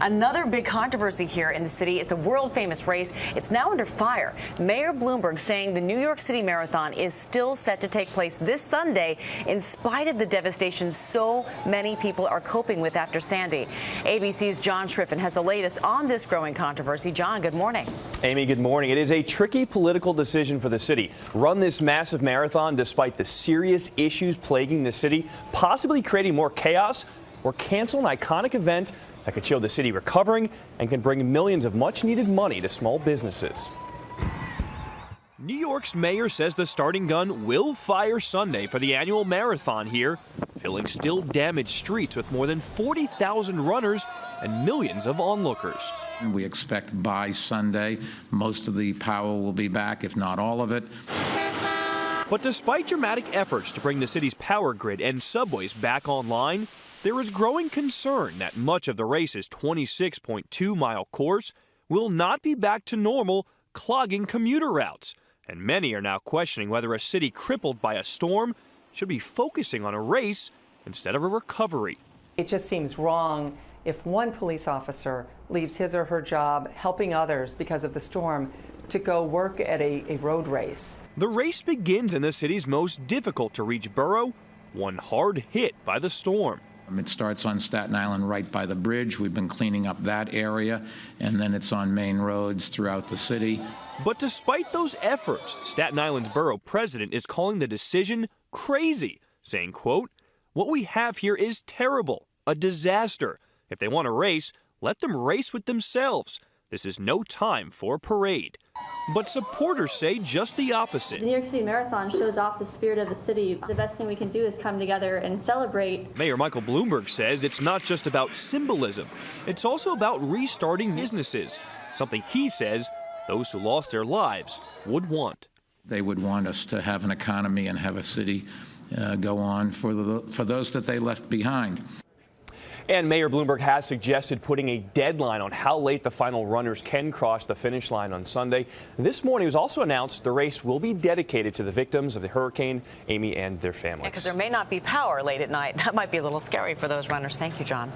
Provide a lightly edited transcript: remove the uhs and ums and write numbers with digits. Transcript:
Another big controversy here in the city. It's a world-famous race. It's now under fire. Mayor Bloomberg saying the New York City Marathon is still set to take place this Sunday in spite of the devastation so many people are coping with after Sandy. ABC's John Schriffen has the latest on this growing controversy. John, good morning. Amy, good morning. It is a tricky political decision for the city. Run this massive marathon despite the serious issues plaguing the city, possibly creating more chaos, or cancel an iconic event that could show the city recovering and can bring millions of much-needed money to small businesses. New York's mayor says the starting gun will fire Sunday for the annual marathon here, filling still damaged streets with more than 40,000 runners and millions of onlookers. We expect by Sunday most of the power will be back, if not all of it. But despite dramatic efforts to bring the city's power grid and subways back online, there is growing concern that much of the race's 26.2-mile course will not be back to normal, clogging commuter routes. And many are now questioning whether a city crippled by a storm should be focusing on a race instead of a recovery. It just seems wrong if one police officer leaves his or her job helping others because of the storm to go work at a road race. The race begins in the city's most difficult-to-reach borough, one hard hit by the storm. It starts on Staten Island right by the bridge. We've been cleaning up that area, and then it's on main roads throughout the city. But despite those efforts, Staten Island's borough president is calling the decision crazy, saying, quote, "What we have here is terrible, a disaster. If they want to race, let them race with themselves. This is no time for a parade." But supporters say just the opposite. The New York City Marathon shows off the spirit of the city. The best thing we can do is come together and celebrate. Mayor Michael Bloomberg says it's not just about symbolism. It's also about restarting businesses, something he says those who lost their lives would want. They would want us to have an economy and have a city go on for those that they left behind. And Mayor Bloomberg has suggested putting a deadline on how late the final runners can cross the finish line on Sunday. This morning it was also announced the race will be dedicated to the victims of the hurricane, Amy, and their families. Because there may not be power late at night. That might be a little scary for those runners. Thank you, John.